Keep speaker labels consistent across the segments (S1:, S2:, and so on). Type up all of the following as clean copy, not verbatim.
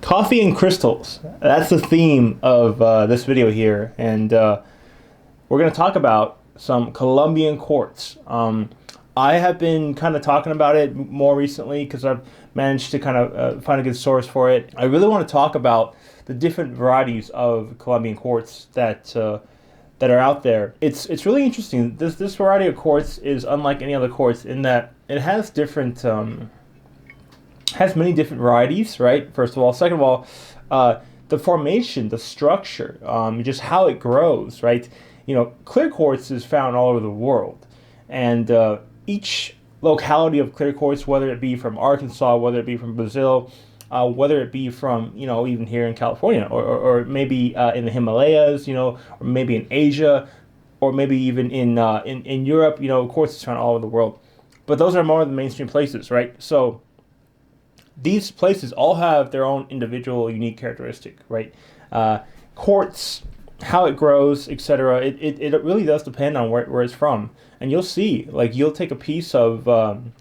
S1: Coffee and crystals. That's the theme of this video here, and we're going to talk about some Colombian quartz. I have been kind of talking about it more recently because I've managed to kind of find a good source for it. I really want to talk about the different varieties of Colombian quartz that are out there. It's really interesting. This variety of quartz is unlike any other quartz in that it has different has many different varieties, right? First of all. Second of all, the formation, the structure, just how it grows, right? You know, clear quartz is found all over the world, and each locality of clear quartz, whether it be from Arkansas, whether it be from Brazil, whether it be from, you know, even here in California, or maybe in the Himalayas, you know, or maybe in Asia, or maybe even in Europe, you know, quartz is found all over the world. But those are more of the mainstream places, right? So these places all have their own individual unique characteristic, right? Quartz, how it grows, etc. It really does depend on where it's from. And you'll see, like, you'll take a piece of,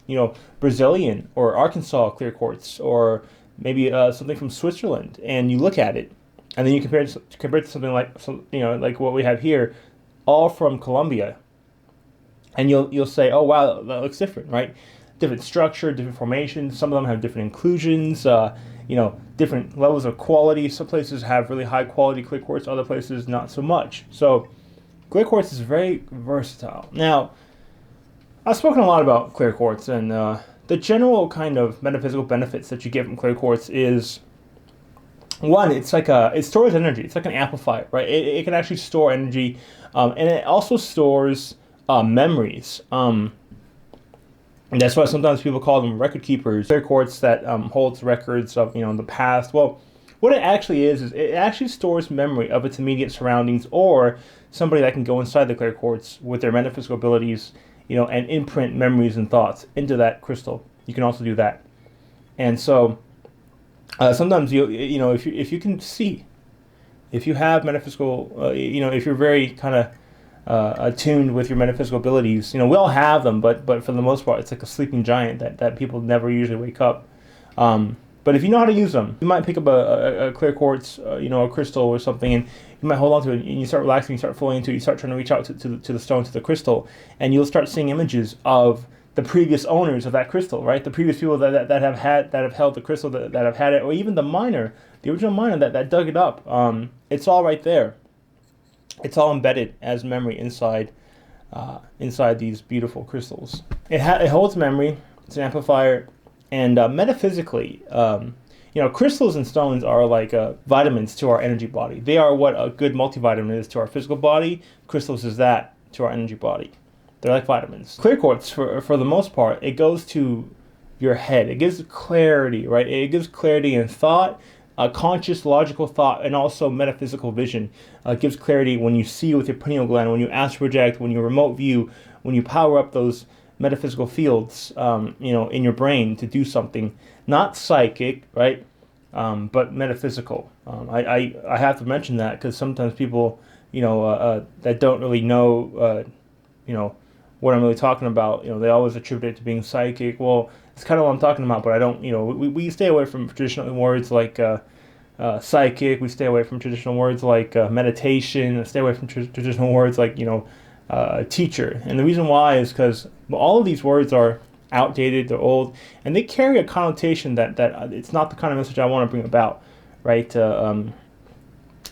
S1: you know, Brazilian or Arkansas clear quartz, or maybe something from Switzerland, and you look at it, and then you compare it to something like, you know, like what we have here, all from Colombia, and you'll say, oh wow, that looks different, right? Different structure, different formations. Some of them have different inclusions, you know, different levels of quality. Some places have really high quality clear quartz, other places not so much. So clear quartz is very versatile. Now, I've spoken a lot about clear quartz, and the general kind of metaphysical benefits that you get from clear quartz is, one, it's like it stores energy. It's like an amplifier, right? It can actually store energy, and it also stores memories. And that's why sometimes people call them record keepers. Clear quartz that holds records of, you know, the past. Well, what it actually is it actually stores memory of its immediate surroundings, or somebody that can go inside the clear quartz with their metaphysical abilities, you know, and imprint memories and thoughts into that crystal. You can also do that. And so sometimes you know, if you can see, if you have metaphysical, you know, if you're very kind of attuned with your metaphysical abilities, you know, we all have them, but for the most part, it's like a sleeping giant that people never usually wake up. But if you know how to use them, you might pick up a clear quartz, you know, a crystal or something, and you might hold on to it, and you start relaxing, you start flowing into it, you start trying to reach out to the stone, to the crystal, and you'll start seeing images of the previous owners of that crystal, right? The previous people that have held the crystal, that have had it, or even the miner, the original miner that dug it up. It's all right there. It's all embedded as memory inside these beautiful crystals. It holds memory. It's an amplifier, and metaphysically, you know, crystals and stones are like vitamins to our energy body. They are what a good multivitamin is to our physical body. Crystals is that to our energy body. They're like vitamins. Clear quartz, for the most part, it goes to your head. It gives clarity, right? It gives clarity in thought. Conscious, logical thought, and also metaphysical vision. Gives clarity when you see with your pineal gland, when you astral project, when you remote view, when you power up those metaphysical fields, you know, in your brain to do something, not psychic, right, but metaphysical. I have to mention that because sometimes people, you know, that don't really know, you know, what I'm really talking about, you know, they always attribute it to being psychic. Well, it's kind of what I'm talking about, but I don't, you know, we stay away from traditional words like psychic. We stay away from traditional words like meditation. Stay away from traditional words like, you know, teacher. And the reason why is because all of these words are outdated, they're old, and they carry a connotation that it's not the kind of message I want to bring about, right?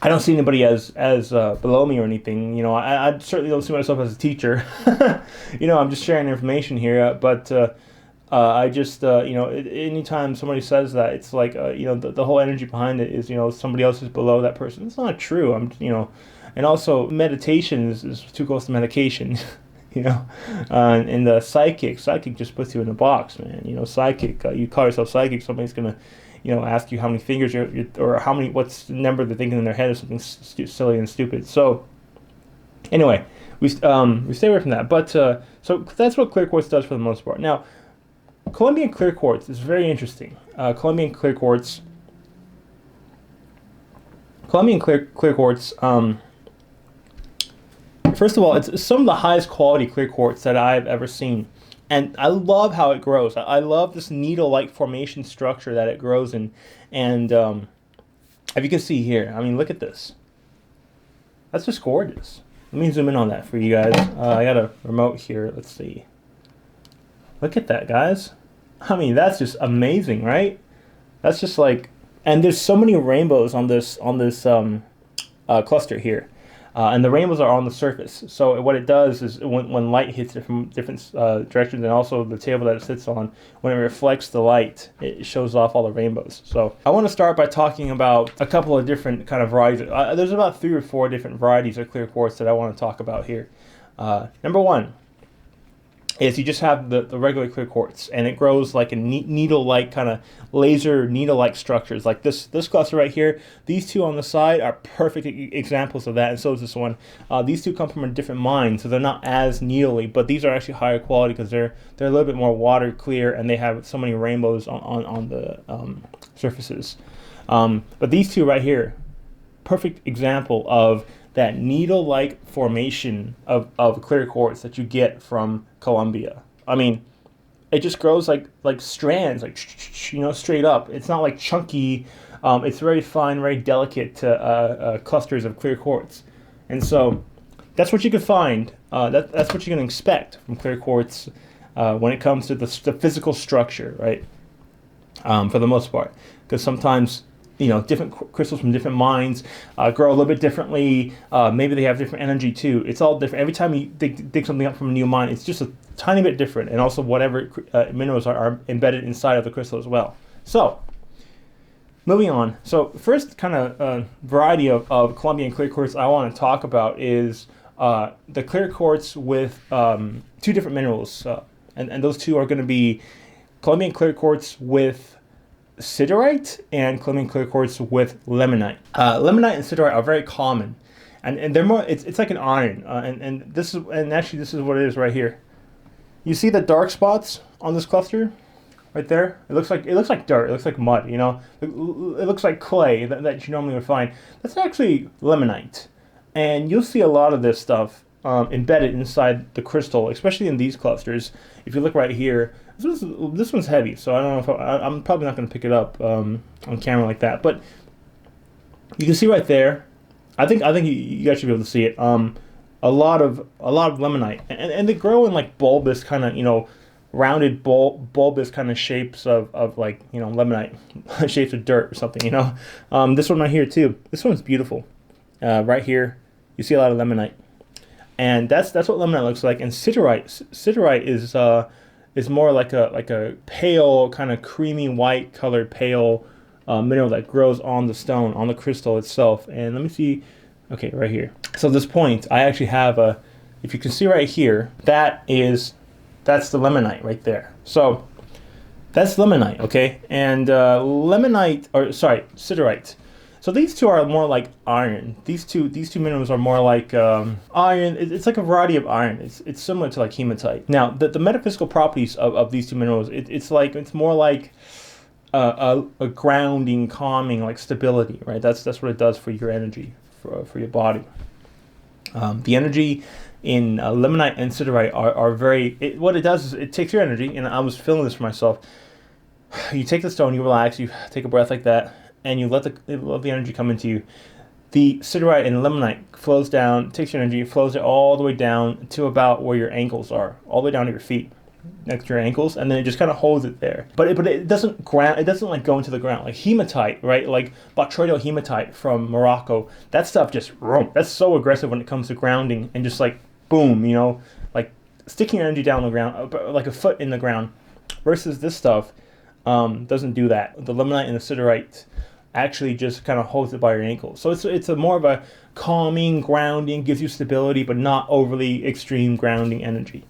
S1: I don't see anybody as below me or anything. You know, I certainly don't see myself as a teacher. You know, I'm just sharing information here, but I just, you know, anytime somebody says that, it's like, you know, the whole energy behind it is, you know, somebody else is below that person. It's not true. You know, and also meditation is too close to medication, you know, and the psychic just puts you in a box, man. You know, psychic, you call yourself psychic, somebody's going to, you know, ask you how many fingers you're or how many, what's the number they're thinking in their head, or something silly and stupid. So anyway, we stay away from that. But so that's what clear quartz does for the most part. Now, Colombian clear quartz is very interesting. Colombian clear quartz. First of all, it's some of the highest quality clear quartz that I've ever seen. And I love how it grows. I love this needle-like formation structure that it grows in. And If you can see here, I mean, look at this. That's just gorgeous. Let me zoom in on that for you guys. I got a remote here. Let's see. Look at that, guys. I mean, that's just amazing, right? That's just like, and there's so many rainbows on this cluster here. And the rainbows are on the surface. So what it does is when light hits it from different directions, and also the table that it sits on, when it reflects the light, it shows off all the rainbows. So I want to start by talking about a couple of different kind of varieties. There's about 3 or 4 different varieties of clear quartz that I want to talk about here. Number one is you just have the regular clear quartz, and it grows like a needle-like kind of laser needle-like structures, like this cluster right here. These two on the side are perfect examples of that, and so is this one. These two come from a different mine, so they're not as needly, but these are actually higher quality because they're a little bit more water clear, and they have so many rainbows on the surfaces. But these two right here, perfect example of that needle-like formation of clear quartz that you get from Colombia. I mean, it just grows like strands, like straight up. It's not like chunky. It's very fine, very delicate clusters of clear quartz, and so that's what you can find. That's what you can expect from clear quartz when it comes to the physical structure, right? For the most part, because sometimes, different crystals from different mines grow a little bit differently. Maybe they have different energy too. It's all different. Every time you dig something up from a new mine, it's just a tiny bit different. And also whatever minerals are embedded inside of the crystal as well. So, moving on. So, first kind of variety of Colombian clear quartz I want to talk about is the clear quartz with 2 different minerals. And those two are going to be Colombian clear quartz with Siderite and Colombian clear quartz with Limonite. Limonite and Siderite are very common, and they're more. It's like an iron, and actually this is what it is right here. You see the dark spots on this cluster, right there. It looks like dirt. It looks like mud. It looks like clay that you normally would find. That's actually Limonite, and you'll see a lot of this stuff embedded inside the crystal, especially in these clusters. If you look right here. This one's heavy, so I don't know if I'm probably not going to pick it up on camera like that. But you can see right there. I think you guys should be able to see it. A lot of limonite, and they grow in like bulbous kind of rounded bulbous kind of shapes of like limonite shapes of dirt or something. This one right here too. This one's beautiful. Right here, you see a lot of limonite, and that's what limonite looks like. And siderite is more like a pale, kind of creamy white colored pale mineral that grows on the stone, on the crystal itself. And let me see, okay, right here. So at this point, I actually have if you can see right here, that's the limonite right there. So that's limonite, okay? And siderite. So these two are more like iron. These two minerals are more like iron. It's like a variety of iron. It's similar to like hematite. Now the metaphysical properties of these two minerals, it's more like a grounding, calming, like stability, right? That's what it does for your energy, for your body. The energy in limonite and siderite are very. What it does is it takes your energy, and I was feeling this for myself. You take the stone, you relax, you take a breath like that, and you let the energy come into you. The siderite and limonite flows down, takes your energy, flows it all the way down to about where your ankles are, all the way down to your feet, next to your ankles, and then it just kind of holds it there. But it doesn't ground. It doesn't like go into the ground like hematite, right? Like botryoidal hematite from Morocco. That stuff just that's so aggressive when it comes to grounding and just like boom, like sticking your energy down the ground, like a foot in the ground. Versus this stuff doesn't do that. The limonite and the siderite actually just kind of holds it by your ankles. So it's a more of a calming, grounding, gives you stability, but not overly extreme grounding energy.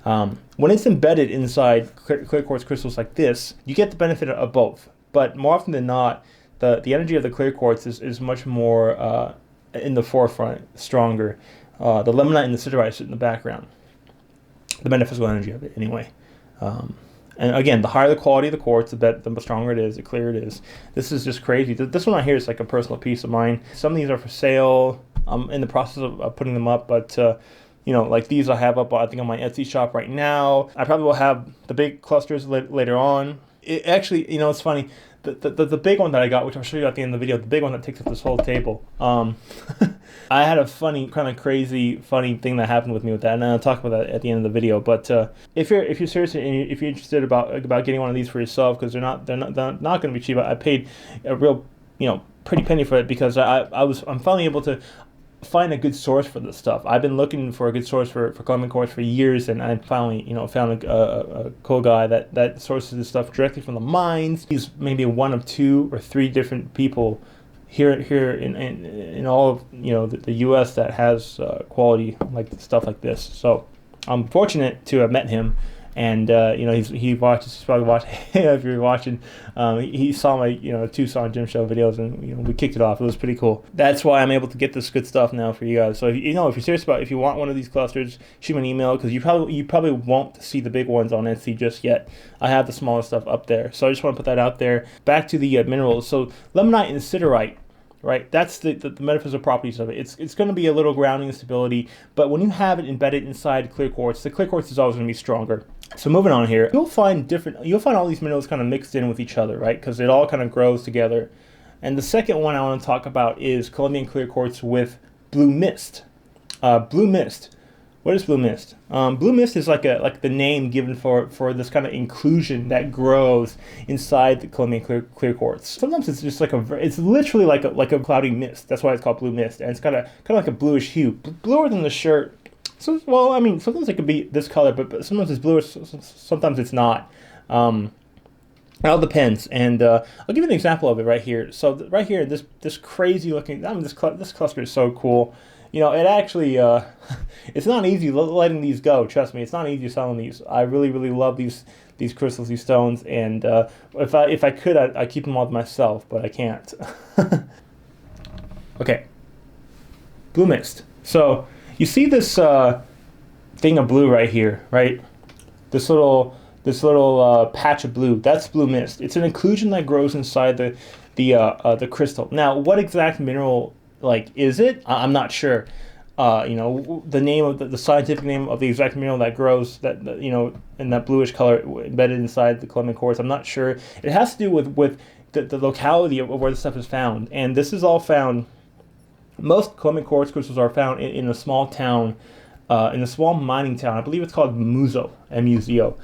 S1: When it's embedded inside clear quartz crystals like this, you get the benefit of both. But more often than not, the energy of the clear quartz is much more in the forefront, stronger. The limonite and the siderite sit in the background. The metaphysical energy of it, anyway. And again, the higher the quality of the quartz, the stronger it is, the clearer it is. This is just crazy. This one right here is like a personal piece of mine. Some of these are for sale. I'm in the process of putting them up, but like these I have up, I think, on my Etsy shop right now. I probably will have the big clusters later on. It actually, it's funny. the big one that I got, which I'll show you at the end of the video, the big one that takes up this whole table. I had a funny, kind of crazy, funny thing that happened with me with that, and I'll talk about that at the end of the video. But if you're serious and if you're interested about getting one of these for yourself, because they're not going to be cheap. I paid a real, pretty penny for it, because I'm finally able to find a good source for this stuff. I've been looking for a good source for Colombian Quartz for years, and I finally found a cool guy that sources this stuff directly from the mines. He's maybe one of 2 or 3 different people here in all of the U.S. that has quality like stuff like this. So I'm fortunate to have met him. And he's probably watching if you're watching. He saw my 2 Song Gym Show videos, and we kicked it off. It was pretty cool. That's why I'm able to get this good stuff now for you guys. So if you're serious about, if you want one of these clusters, shoot me an email, because you probably won't see the big ones on Etsy just yet. I have the smaller stuff up there. So I just want to put that out there. Back to the minerals. So Limonite and Siderite. Right, that's the metaphysical properties of it. It's going to be a little grounding and stability, but when you have it embedded inside clear quartz, the clear quartz is always going to be stronger. So moving on here, you'll find all these minerals kind of mixed in with each other, right? Because it all kind of grows together. And the second one I want to talk about is Colombian clear quartz with blue mist. Blue mist. What is blue mist? Blue mist is like the name given for this kind of inclusion that grows inside the Colombian clear quartz. Sometimes it's just it's literally like a cloudy mist. That's why it's called blue mist, and it's kind of like a bluish hue, bluer than the shirt. So sometimes it could be this color, but sometimes it's bluish, sometimes it's not. It all depends, and I'll give you an example of it right here. So right here, this crazy looking, this cluster is so cool. It actually, it's not easy letting these go. Trust me, it's not easy selling these. I really, really love these crystals, these stones, and if I could, I'd keep them all to myself, but I can't. Okay, blue mist. So you see this thing of blue right here, right? This little patch of blue. That's blue mist. It's an inclusion that grows inside the crystal. Now, what exact mineral is it? I'm not sure. The name of the scientific name of the exact mineral that grows in that bluish color embedded inside the Colombian quartz, I'm not sure. It has to do with the locality of where the stuff is found, and this is all found. Most Colombian quartz crystals are found in a small town, in a small mining town. I believe it's called Muzo, M-U-Z-O.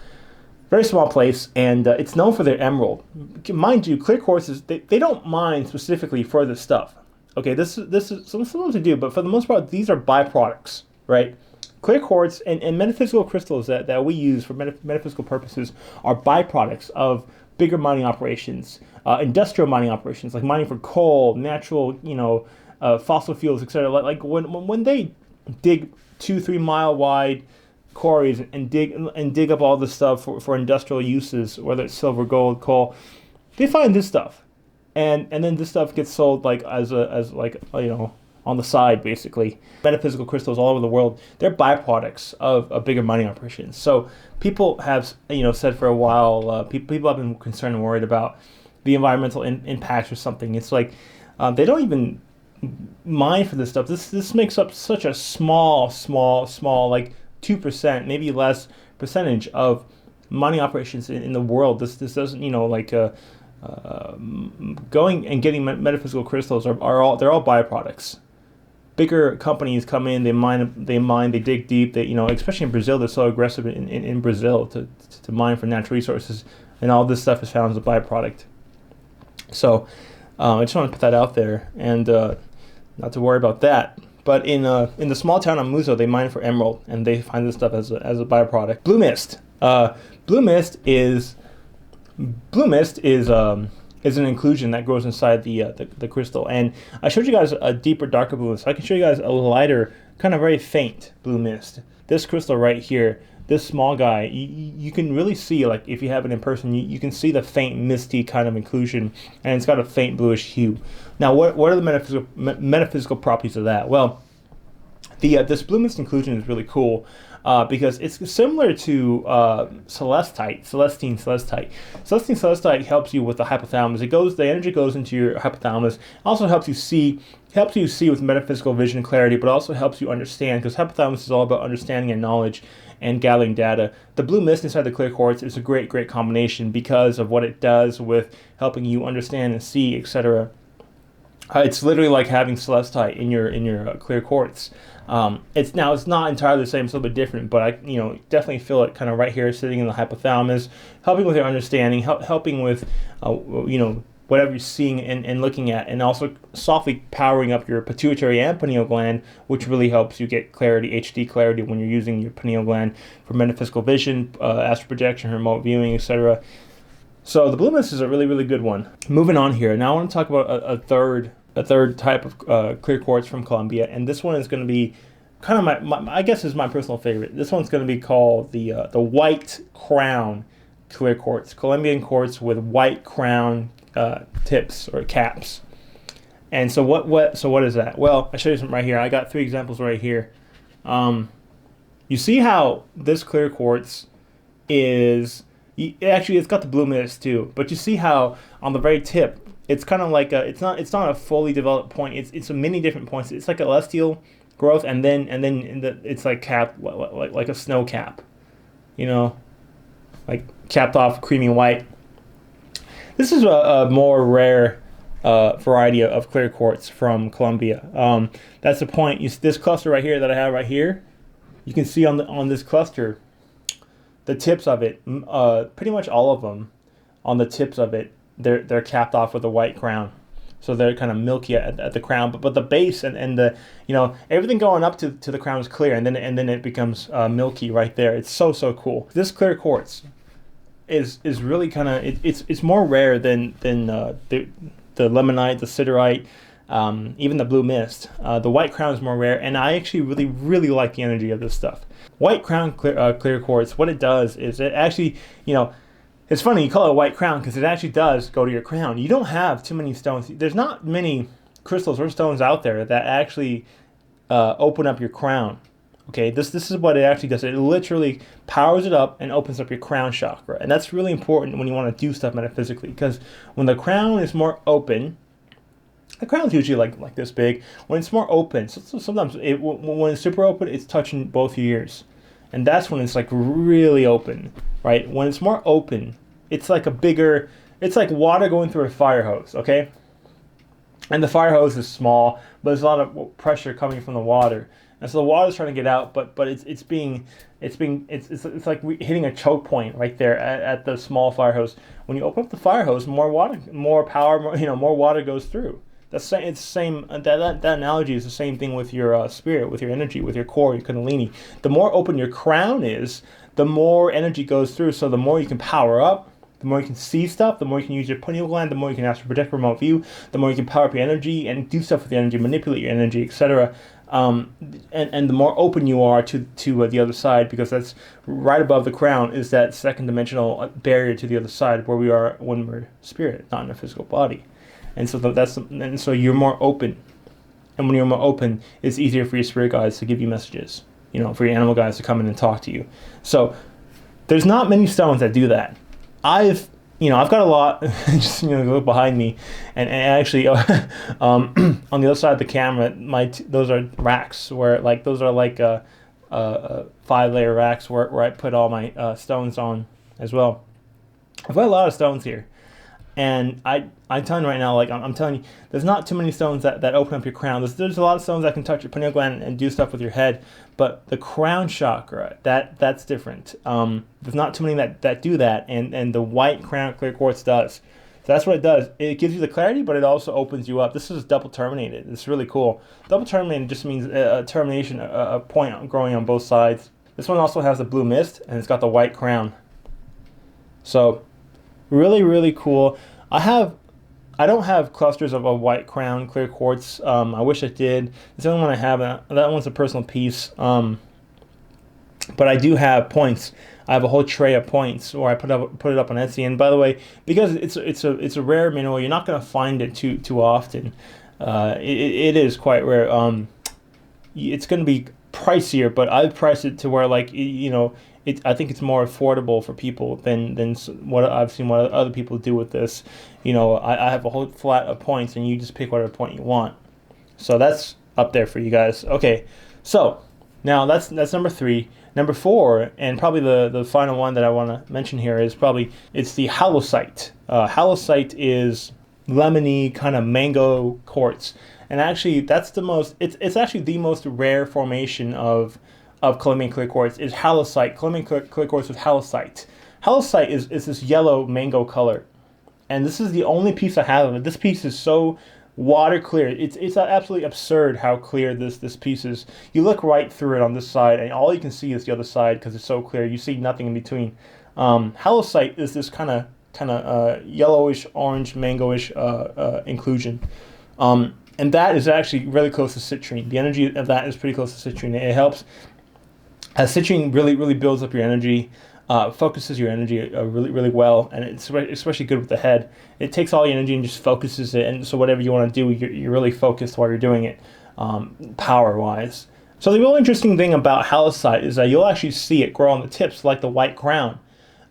S1: Very small place, and it's known for their emerald. Mind you, clear quartzes, they don't mine specifically for this stuff. Okay, this is sometimes they do, but for the most part, these are byproducts, right? Clear quartz and metaphysical crystals that we use for metaphysical purposes are byproducts of bigger mining operations, industrial mining operations, like mining for coal, natural, fossil fuels, etc. Like when they dig 2-3 mile wide quarries and dig up all this stuff for industrial uses, whether it's silver, gold, coal, they find this stuff. And then this stuff gets sold as on the side, basically. Metaphysical crystals all over the world, they're byproducts of bigger mining operations. So people have said for a while, people have been concerned and worried about the environmental impacts or something. It's like they don't even mine for this stuff. This makes up such a small, like 2%, maybe less percentage of mining operations in the world. This doesn't going and getting metaphysical crystals they're all byproducts. Bigger companies come in, they mine, they dig deep. They especially in Brazil, they're so aggressive in Brazil to mine for natural resources, and all this stuff is found as a byproduct. So I just want to put that out there, and not to worry about that. But in the small town of Muzo, they mine for emerald, and they find this stuff as a byproduct. Blue mist. Blue mist is an inclusion that grows inside the crystal, and I showed you guys a deeper, darker blue mist. I can show you guys a lighter, kind of very faint blue mist. This crystal right here, this small guy, you can really see, like if you have it in person, you can see the faint, misty kind of inclusion, and it's got a faint bluish hue. Now, what are the metaphysical properties of that? Well, this blue mist inclusion is really cool. Because it's similar to celestine. Celestine celestite helps you with the hypothalamus. The energy goes into your hypothalamus. Also helps you see with metaphysical vision and clarity, but also helps you understand, because hypothalamus is all about understanding and knowledge. and gathering data. The blue mist inside the clear quartz is a great combination because of what it does with helping you understand and see, etc. It's literally like having celestite in your clear quartz. It's not entirely the same; it's a little bit different, but I definitely feel it kind of right here, sitting in the hypothalamus, helping with your understanding, helping with whatever you're seeing and looking at, and also softly powering up your pituitary and pineal gland, which really helps you get clarity, HD clarity, when you're using your pineal gland for metaphysical vision, astral projection, remote viewing, etc. So the blue mist is a really good one. Moving on here, now I want to talk about a third type of clear quartz from Colombia, and this one is going to be kind of my I guess is my personal favorite. This one's going to be called the white crown clear quartz, Colombian quartz with white crown tips or caps. And so what is that? Well, I'll show you something right here. I got 3 examples right here. You see how this clear quartz is actually, it's got the blue mist too, but you see how on the very tip it's kind of like it's not a fully developed point. It's a many different points. It's like a celestial growth, and then it's like capped like a snow cap, like capped off creamy white. This is a more rare variety of clear quartz from Colombia. That's the point. This cluster right here that I have right here, you can see on this cluster, the tips of it, pretty much all of them, on the tips of it, they're capped off with a white crown, so they're kind of milky at the crown. But the base and the everything going up to the crown is clear, and then it becomes milky right there. It's so cool. This clear quartz is really kind of it's more rare than the limonite, the siderite, even the blue mist. The white crown is more rare, and I actually really like the energy of this stuff. White crown clear quartz, what it does is it actually, it's funny you call it a white crown because it actually does go to your crown. You don't have too many stones. There's not many crystals or stones out there that actually open up your crown. Okay, this is what it actually does. It literally powers it up and opens up your crown chakra. And that's really important when you want to do stuff metaphysically, because when the crown is more open, the crown's usually like this big. When it's more open, so sometimes when it's super open, it's touching both your ears. And that's when it's like really open, right? When it's more open, it's like it's like water going through a fire hose, okay? And the fire hose is small, but there's a lot of pressure coming from the water. And so the water's trying to get out, but it's like hitting a choke point right there at the small fire hose. When you open up the fire hose, more power, more water goes through. It's the same. That analogy is the same thing with your spirit, with your energy, with your core, your kundalini. The more open your crown is, the more energy goes through. So the more you can power up, the more you can see stuff, the more you can use your pineal gland, the more you can astral project, remote view, the more you can power up your energy and do stuff with the energy, manipulate your energy, etc. And the more open you are to the other side, because that's right above the crown is that second dimensional barrier to the other side where we are when we're spirit, not in a physical body. And so so you're more open, and when you're more open, it's easier for your spirit guides to give you messages. For your animal guides to come in and talk to you. So there's not many stones that do that. I've got a lot. Just look behind me, and actually on the other side of the camera, those are racks where those are 5-layer racks where I put all my stones on as well. I've got a lot of stones here. And I'm telling you right now, I'm telling you, there's not too many stones that open up your crown. There's a lot of stones that can touch your pineal gland and do stuff with your head, but the crown chakra, that's different. There's not too many that do that, and the white crown clear quartz does. So that's what it does. It gives you the clarity, but it also opens you up. This is double terminated. It's really cool. Double terminated just means a termination, a point growing on both sides. This one also has the blue mist, and it's got the white crown. So really cool. I don't have clusters of a white crown clear quartz. I wish I did. It's the only one I have. That one's a personal piece. But I do have points. I have a whole tray of points where I put it up on Etsy. And by the way, because it's a rare mineral, you're not going to find it too often. It is quite rare. It's going to be pricier, but I've priced it to where I think it's more affordable for people than what I've seen what other people do with this. I have a whole flat of points, and you just pick whatever point you want. So that's up there for you guys. Okay, so now that's number 3. Number 4, and probably the final one that I want to mention here, is probably it's the Halloysite. Halloysite is lemony kind of mango quartz, and actually that's the most. It's actually the most rare formation of Colombian clear quartz is Halloysite. Colombian clear quartz with Halloysite. Halloysite is this yellow mango color, and this is the only piece I have of it. This piece is so water clear. It's absolutely absurd how clear this piece is. You look right through it on this side, and all you can see is the other side because it's so clear. You see nothing in between. Halloysite is this kind of yellowish, orange, mangoish inclusion, and that is actually really close to citrine. The energy of that is pretty close to citrine. It helps. Citrine really builds up your energy. Focuses your energy really well, and it's especially good with the head. It takes all your energy and just focuses it, and so whatever you want to do, you're really focused while you're doing it, power-wise. So the real interesting thing about Halloysite is that you'll actually see it grow on the tips like the white crown.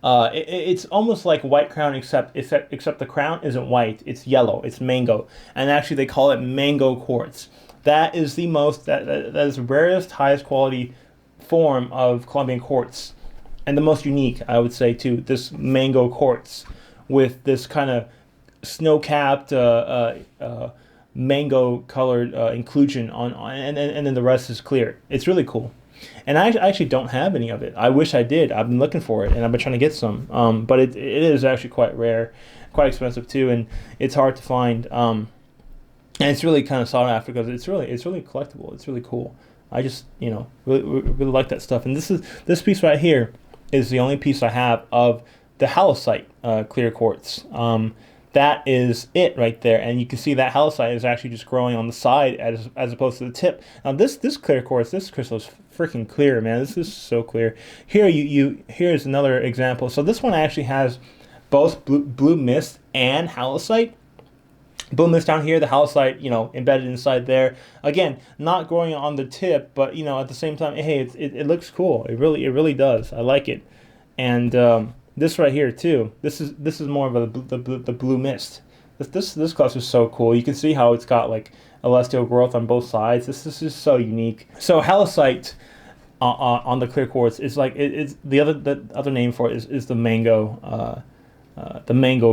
S1: It's almost like white crown, except the crown isn't white, it's yellow, it's mango, and actually they call it mango quartz. That is the most, that is the rarest, highest quality form of Colombian quartz. And the most unique, I would say, too, this mango quartz with this kind of snow-capped mango-colored inclusion on, and then the rest is clear. It's really cool. And I actually don't have any of it. I wish I did. I've been looking for it, and I've been trying to get some. But it is actually quite rare, quite expensive too, and it's hard to find. And it's really kind of sought after because it's really collectible. It's really cool. I just really like that stuff. And this piece right here is the only piece I have of the Halloysite clear quartz. That is it right there, and you can see that Halloysite is actually just growing on the side as opposed to the tip. Now this clear quartz, this crystal is freaking clear, man. This is so clear. Here here's another example. So this one actually has both blue mist and Halloysite. Blue mist down here, the Halloysite, embedded inside there. Again, not growing on the tip, but at the same time, hey, it looks cool. It really does. I like it. And this right here too. This is more of the blue mist. This cluster is so cool. You can see how it's got like celestial growth on both sides. This is just so unique. So Halloysite on the clear quartz is like it's the other name for it is the mango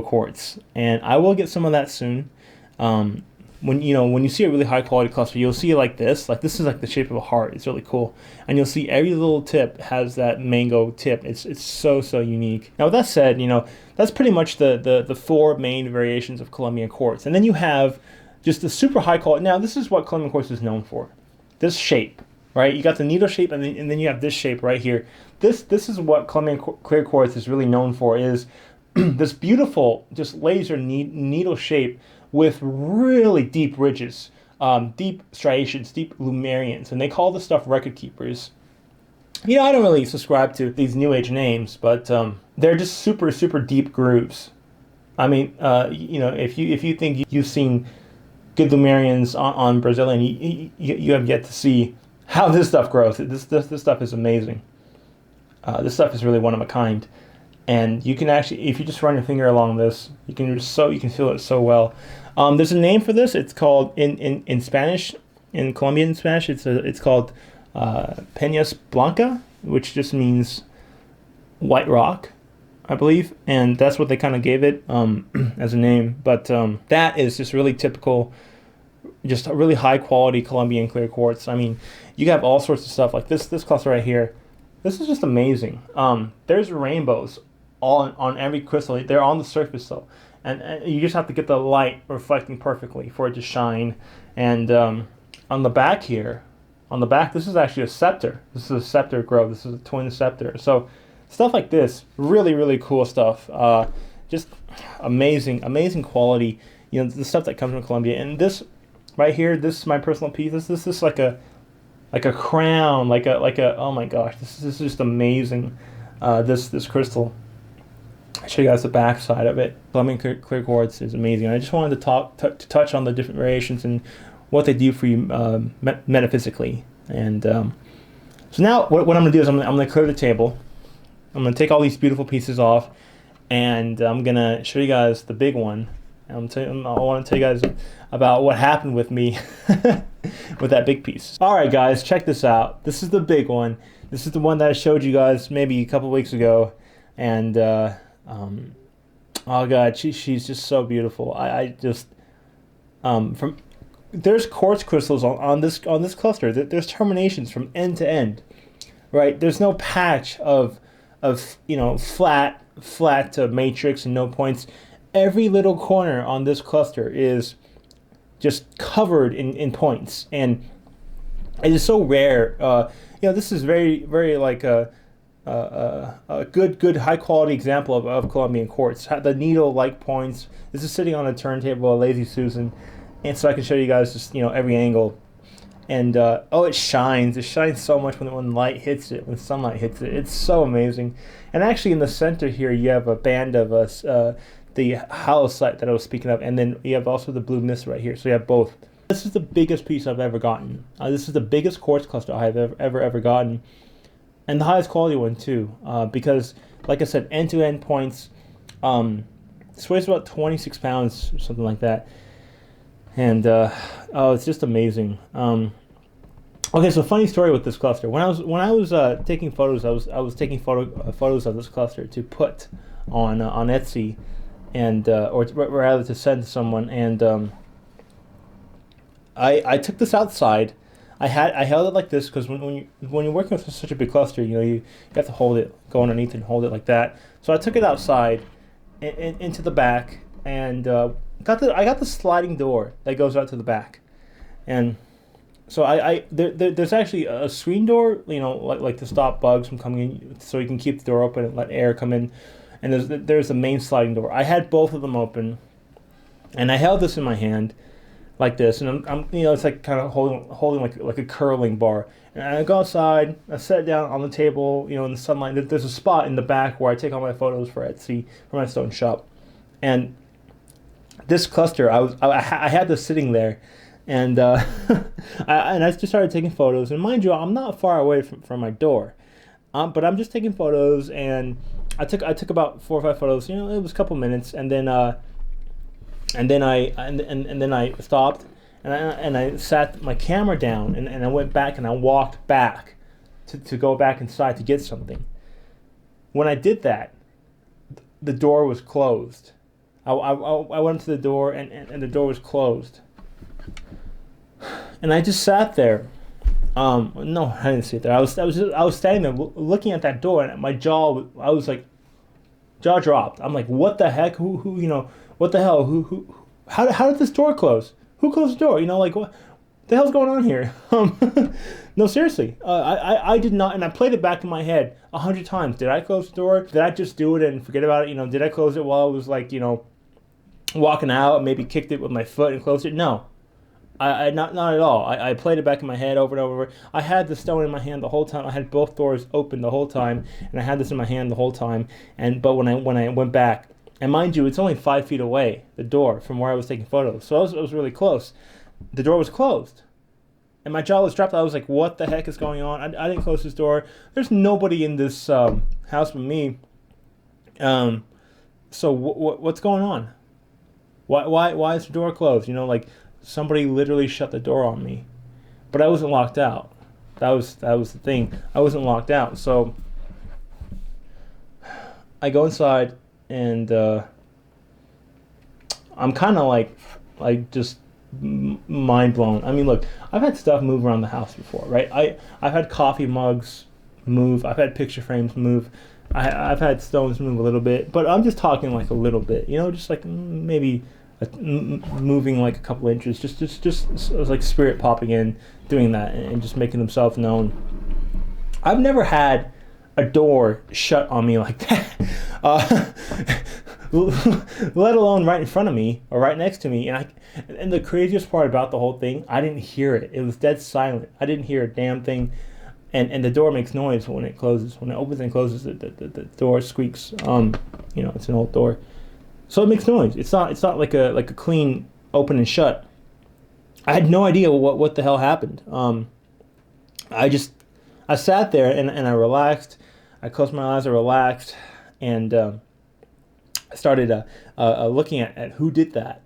S1: quartz, and I will get some of that soon. When you see a really high quality cluster, you'll see like this is like the shape of a heart. It's really cool, and you'll see every little tip has that mango tip. It's so unique. Now with that said, that's pretty much the 4 main variations of Colombian quartz, and then you have just the super high quality. Now this is what Colombian quartz is known for, this shape, right? You got the needle shape, and then you have this shape right here. This is what Colombian clear quartz is really known for, is this beautiful just laser needle shape with really deep ridges, deep striations, deep lumerians, and they call this stuff record keepers. I don't really subscribe to these new age names, but they're just super deep grooves. I mean, if you think you've seen good lumerians on Brazilian, you have yet to see how this stuff grows. This stuff is amazing. This stuff is really one of a kind. And you can actually, if you just run your finger along this, you can feel it so well. There's a name for this. It's called in Spanish, in Colombian Spanish, it's called Pena Blanca, which just means white rock, I believe, and that's what they kind of gave it as a name. But that is just really typical, just a really high quality Colombian clear quartz. I mean, you have all sorts of stuff like this cluster right here. This is just amazing. There's rainbows on every crystal. They're on the surface though, and you just have to get the light reflecting perfectly for it to shine. And on the back here, this is actually a scepter. This is a scepter grove. This is a twin scepter. So stuff like this, really cool stuff. Just amazing quality. The stuff that comes from Colombia. And this right here, this is my personal piece. This is like a crown, like a oh my gosh, this is just amazing. This crystal. I'll show you guys the back side of it. Colombian clear quartz is amazing. I just wanted to touch on the different variations and what they do for you metaphysically. And so now what I'm going to do is I'm going to clear the table. I'm going to take all these beautiful pieces off, and I'm going to show you guys the big one. I want to tell you guys about what happened with me with that big piece. All right, guys, check this out. This is the big one. This is the one that I showed you guys maybe a couple weeks ago, and oh God, she's just so beautiful. I just from there's quartz crystals on this cluster. There's terminations from end to end, right? There's no patch of flat to matrix and no points. Every little corner on this cluster is just covered in points, and it is so rare. This is very like a good high quality example of Colombian quartz. The needle like points. This is sitting on a turntable, a Lazy Susan, and so I can show you guys just every angle. And it shines. It shines so much when light hits it, when sunlight hits it. It's so amazing. And actually, in the center here, you have a band of the Halloysite that I was speaking of, and then you have also the blue mist right here. So you have both. This is the biggest piece I've ever gotten. This is the biggest quartz cluster I have ever gotten, and the highest quality one too. Because, like I said, end-to-end points. This weighs about 26 pounds or something like that. And it's just amazing. Okay, so funny story with this cluster. When I was taking photos, I was taking photos of this cluster to put on Etsy, and or rather to send to someone. And I took this outside. I held it like this because when you're working with such a big cluster, you have to hold it, go underneath and hold it like that. So I took it outside, into the back, and I got the sliding door that goes out to the back, and so there's actually a screen door, like to stop bugs from coming in, so you can keep the door open and let air come in, and there's the main sliding door. I had both of them open, and I held this in my hand like this, and I'm it's like kind of holding like a curling bar, and I go outside, I set it down on the table, in the sunlight. There's a spot in the back where I take all my photos for Etsy, for my stone shop, and this cluster, I had this sitting there, and I just started taking photos. And mind you, I'm not far away from my door, but I'm just taking photos, and I took about 4 or 5 photos. It was a couple minutes, and then I stopped, and I sat my camera down, and I went back, and I walked back to go back inside to get something. When I did that, the door was closed. I went to the door, and the door was closed. And I just sat there. No, I didn't sit there. I was standing there looking at that door, and my jaw dropped. I'm like, what the heck? Who what the hell? How did this door close? Who closed the door? What the hell's going on here? No, seriously. I did not, and I played it back in my head 100 times. Did I close the door? Did I just do it and forget about it? Did I close it while I was walking out, and maybe kicked it with my foot and closed it? No. I not at all. I played it back in my head over and over. I had the stone in my hand the whole time. I had both doors open the whole time, and I had this in my hand the whole time. But when I went back, and mind you, it's only 5 feet away, the door, from where I was taking photos. So I was really close. The door was closed, and my jaw was dropped. I was like, what the heck is going on? I didn't close this door. There's nobody in this house but me. So what's going on? Why is the door closed? Somebody literally shut the door on me, but I wasn't locked out. That was the thing. I wasn't locked out. So I go inside, and I'm kind of like just mind blown. I mean, look, I've had stuff move around the house before, right? I've had coffee mugs move. I've had picture frames move. I've had stones move a little bit, but I'm just talking like a little bit. Just like maybe moving like a couple inches, just like spirit popping in, doing that, and just making themselves known. I've never had a door shut on me like that, let alone right in front of me or right next to me. And the craziest part about the whole thing, I didn't hear it. It was dead silent. I didn't hear a damn thing. And the door makes noise when it closes. When it opens and closes, the door squeaks. It's an old door. So it makes noise. It's not like a clean open and shut. I had no idea what the hell happened. I sat there and I relaxed. I closed my eyes. I relaxed, and I started looking at who did that.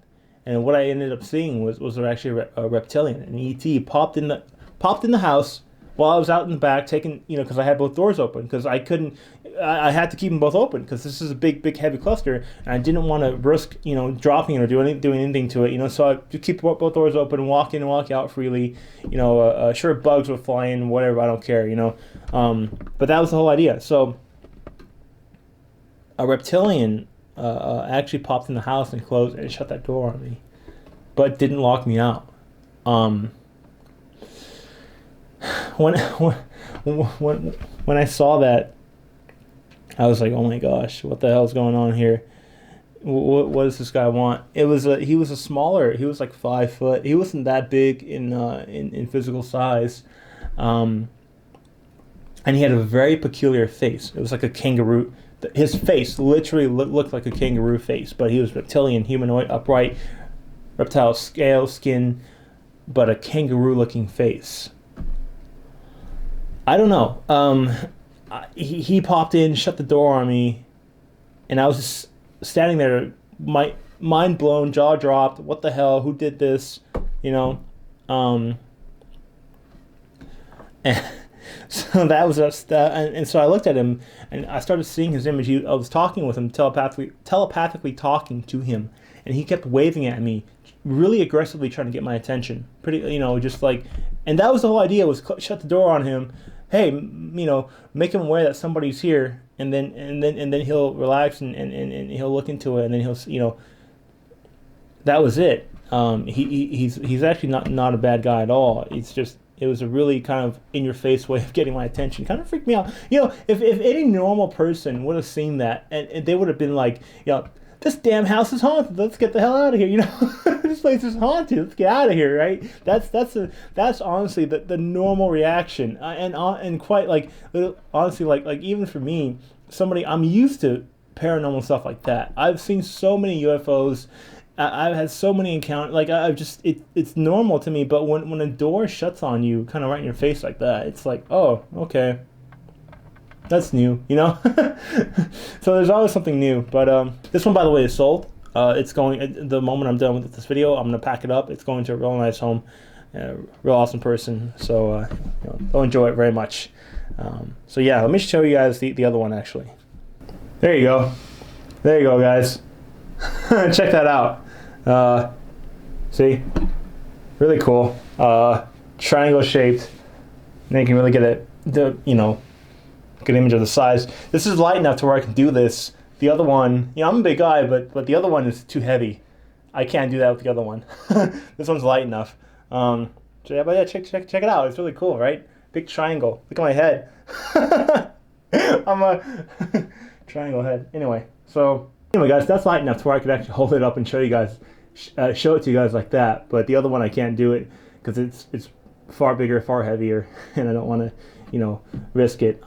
S1: And what I ended up seeing was actually a reptilian. An ET popped in the house while I was out in the back taking, because I had both doors open, because I couldn't, I had to keep them both open because this is a big heavy cluster, and I didn't want to risk dropping it or doing anything to it. So I just keep both doors open and walk in and walk out freely. Sure, bugs would fly in, whatever, I don't care. But that was the whole idea. So a reptilian actually popped in the house and closed and shut that door on me, but didn't lock me out. When I saw that, I was like, oh my gosh, what the hell is going on here? What does this guy want? He was a smaller. He was like 5 foot. He wasn't that big in physical size, and he had a very peculiar face. It was like a kangaroo. His face literally looked like a kangaroo face, but he was reptilian, humanoid, upright, reptile scale, skin, but a kangaroo-looking face. I don't know. He popped in, shut the door on me, and I was just standing there, my mind blown, jaw dropped. What the hell? Who did this? And so that was and so I looked at him, and I started seeing his image. I was talking with him, telepathically talking to him, and he kept waving at me, really aggressively trying to get my attention. Just like, and that was the whole idea, was shut the door on him. Hey, make him aware that somebody's here, and then he'll relax and he'll look into it, and then he'll, that was it. He's actually not a bad guy at all. It's just, it was a really kind of in-your-face way of getting my attention. Kind of freaked me out. If any normal person would have seen that, and they would have been like, this damn house is haunted. Let's get the hell out of here. This place is haunted. Let's get out of here, right? That's honestly the normal reaction, and quite like, honestly, like even for me, I'm used to paranormal stuff like that. I've seen so many UFOs. I've had so many encounters. Like, it's normal to me. But when a door shuts on you, kind of right in your face like that, it's like, oh, okay. That's new, So there's always something new. But this one, by the way, is sold. It's going, the moment I'm done with this video, I'm going to pack it up. It's going to a real nice home, real awesome person. So they'll enjoy it very much. So yeah, let me show you guys the other one, actually. There you go. There you go, guys. Check that out. See? Really cool. Triangle shaped. And you can really get good image of the size. This is light enough to where I can do this. The other one, I'm a big guy, but the other one is too heavy. I can't do that with the other one. This one's light enough. So yeah, but yeah, check it out. It's really cool, right? Big triangle. Look at my head. I'm a triangle head. Anyway, guys, that's light enough to where I could actually hold it up and show you guys, show it to you guys like that. But the other one I can't do it because it's far bigger, far heavier, and I don't want to, risk it.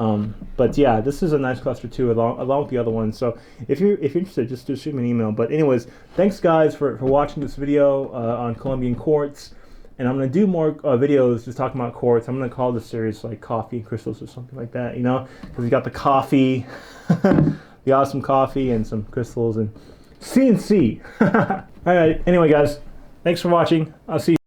S1: But yeah, this is a nice cluster too, along with the other one. So if you're interested, just shoot me an email. But anyways, thanks guys for watching this video on Colombian Quartz, and I'm gonna do more videos just talking about quartz. I'm gonna call this series like coffee and crystals or something like that, because we got the coffee, the awesome coffee, and some crystals and CNC. All right. Anyway, guys, thanks for watching. I'll see you.